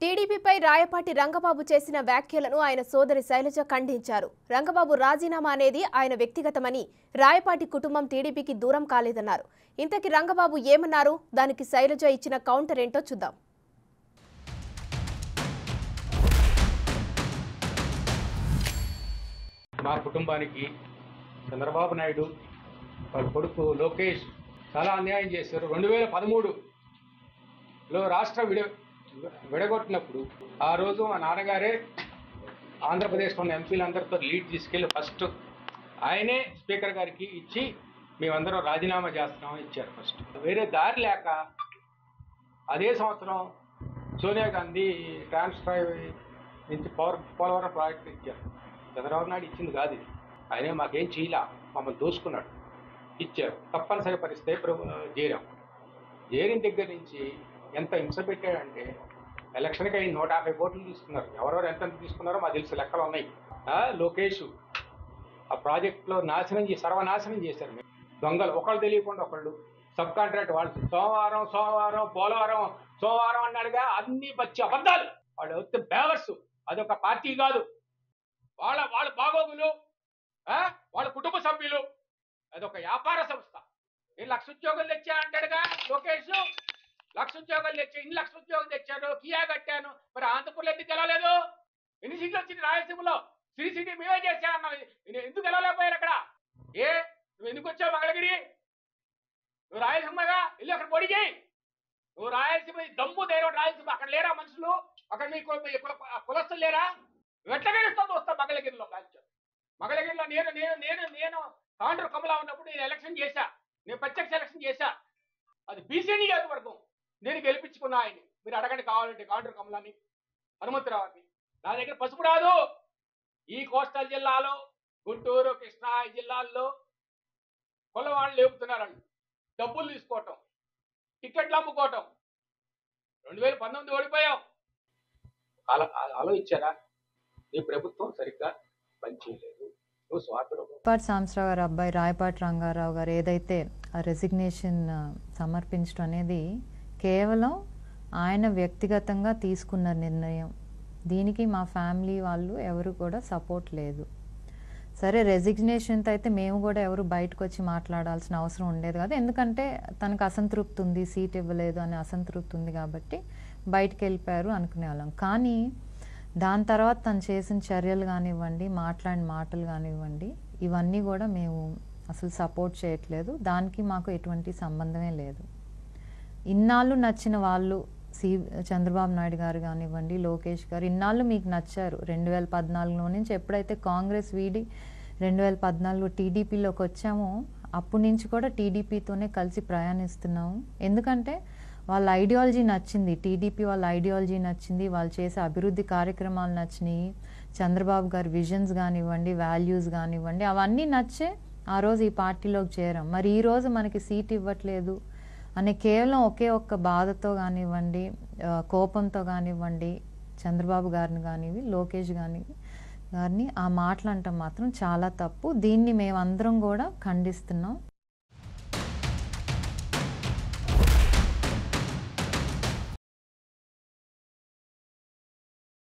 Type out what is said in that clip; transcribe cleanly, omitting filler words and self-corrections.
టీడీపీపై రాయపాటి రంగబాబు చేసిన వ్యాఖ్యలను ఆయన సోదరి శైలజ ఖండించారు. రంగబాబు రాజీనామా అనేది ఆయన వ్యక్తిగతమని, రాయపాటి కుటుంబం టీడీపీకి దూరం కాలేదన్నారు. ఇంతకీ రంగబాబు ఏమన్నారు? దానికి శైలజ ఇచ్చిన కౌంటర్ ఏంటో చూద్దాం. మా కుటుంబానికి చంద్రబాబు నాయుడు వాళ్ళ కొడుకు లోకేష్ చాలా అన్యాయం చేశారు. 2013లో రాష్ట్రం విడగొట్టినప్పుడు ఆ రోజు మా నాన్నగారే ఆంధ్రప్రదేశ్లో ఉన్న ఎంపీలందరితో లీడ్ తీసుకెళ్ళి ఫస్ట్ ఆయనే స్పీకర్ గారికి ఇచ్చి మేమందరం రాజీనామా చేస్తున్నామని ఇచ్చారు. ఫస్ట్ వేరే దారి లేక అదే సంవత్సరం సోనియా గాంధీ ట్రాన్స్ఫర్ నుంచి పోలవరం ప్రాజెక్టు ఇచ్చారు. చంద్రబాబు నాయుడు ఇచ్చింది కాదు, ఇది ఆయనే మాకేం చేయలే, మమ్మల్ని దోసుకున్నాడు. ఇచ్చారు. తప్పనిసరి పరిస్థితి చేరిన దగ్గర నుంచి ఎంత హింస పెట్టాడంటే ఎలక్షన్కి అయిన 150 కోట్లు తీసుకున్నారు. ఎవరెవరు ఎంత తీసుకున్నారో మాకు తెలుసు, లెక్కలు ఉన్నాయి. లోకేష్ ఆ ప్రాజెక్టులో సర్వనాశనం చేశారు. దొంగలు ఒకళ్ళు తెలియకుండా ఒకళ్ళు సబ్ కాంట్రాక్ట్ వాళ్ళు సోమవారం పోలవరం అన్నాడుగా, అన్ని పచ్చి అబద్ధాలు. వాళ్ళు వస్తే బేవర్స్, అదొక పార్టీ కాదు, వాళ్ళ బాగోగులు, వాళ్ళ కుటుంబ సభ్యులు, అదొక వ్యాపార సంస్థ. నేను 1,00,000 ఉద్యోగాలు తెచ్చా అంటాడుగా లోకేష్. 1,00,000 ఉద్యోగాలు తెచ్చా, ఇన్ని 1,00,000 ఉద్యోగాలు తెచ్చాను, కియా కట్టాను. మరి ఆంధ్రప్రదేశ్ ఎందుకు గెలవలేదు? ఎన్ని సీట్లు వచ్చింది రాయలసీమలో? శ్రీ సిటీ మేమే చేశా అన్నావు, ఎందుకు గెలవలేకపోయారు అక్కడ? నువ్వు ఎందుకు వచ్చావు మంగళగిరి? నువ్వు రాయలసీమగా వెళ్ళి అక్కడ పొడి చేయి. నువ్వు రాయలసీమ దమ్ము ధైర్యం రాయలసీమ. అక్కడ లేరా మనుషులు? అక్కడ మీ కులస్తులు లేరా? నువ్వు ఎట్లా గెలుస్తావు? వస్తావు మంగళగిరిలో. మంగళగిరిలో నేను కాండ్రు కమలా ఉన్నప్పుడు నేను ఎలక్షన్ చేశా, నేను ప్రత్యక్ష ఎలక్షన్ చేశా. అది బీసీ నియోజకవర్గం, నేను గెలిపించుకున్నా ఆయన్ని. మీరు అడగండి కావాలంటే కాండ్రు కమలాని, హనుమంతరావుని. నా దగ్గర పసుపు రాదు. ఈ కోస్టల్ జిల్లాలో, గుంటూరు, కృష్ణా జిల్లాల్లో కొలవాళ్ళు లేపుతున్నారండి. డబ్బులు తీసుకోవటం, టికెట్లు అమ్ముకోవటం. 2019 ఓడిపోయాం. ఆలోచించారా? ఈ ప్రభుత్వం సరిగ్గా పనిచేయలేదు. రాయపాటి సాంబశివరావు గారు అబ్బాయి రాయపాటి రంగారావు గారు ఏదైతే రెసిగ్నేషన్ సమర్పించడం అనేది కేవలం ఆయన వ్యక్తిగతంగా తీసుకున్న నిర్ణయం. దీనికి మా ఫ్యామిలీ వాళ్ళు ఎవరు కూడా సపోర్ట్ లేదు. సరే, రెసిగ్నేషన్తో అయితే మేము కూడా ఎవరు బయటకు వచ్చి మాట్లాడాల్సిన అవసరం ఉండేది కాదు. ఎందుకంటే తనకు అసంతృప్తి ఉంది, సీట్ ఇవ్వలేదు అనే అసంతృప్తి ఉంది కాబట్టి బయటకు వెళ్ళిపోయారు అనుకునేవాళ్ళం. కానీ దాని తర్వాత తను చేసిన చర్యలు కానివ్వండి, మాట్లాడిన మాటలు కానివ్వండి, ఇవన్నీ కూడా మేము అసలు సపోర్ట్ చేయట్లేదు. దానికి మాకు ఎటువంటి సంబంధమే లేదు. ఇన్నాళ్ళు నచ్చిన వాళ్ళు చంద్రబాబు నాయుడు గారు కానివ్వండి, లోకేష్ గారు ఇన్నాళ్ళు మీకు నచ్చారు. 2014లో నుంచి ఎప్పుడైతే కాంగ్రెస్ వీడి 2014లో టీడీపీలోకి వచ్చామో అప్పటి నుంచి కూడా టీడీపీతోనే కలిసి ప్రయాణిస్తున్నాము. ఎందుకంటే వాళ్ళ ఐడియాలజీ నచ్చింది, టీడీపీ వాళ్ళ ఐడియాలజీ నచ్చింది, వాళ్ళు చేసే అభివృద్ధి కార్యక్రమాలు నచ్చినాయి, చంద్రబాబు గారి విజన్స్ కానివ్వండి, వాల్యూస్ కానివ్వండి, అవన్నీ నచ్చే ఆ రోజు ఈ పార్టీలోకి చేరాం. మరి ఈరోజు మనకి సీట్ ఇవ్వట్లేదు అనే కేవలం ఒకే ఒక్క బాధతో కానివ్వండి, కోపంతో కానివ్వండి, చంద్రబాబు గారిని కానివ్వండి, లోకేష్ గారిని ఆ మాటలు అంటాం మాత్రం చాలా తప్పు. దీన్ని మేమందరం కూడా ఖండిస్తున్నాం.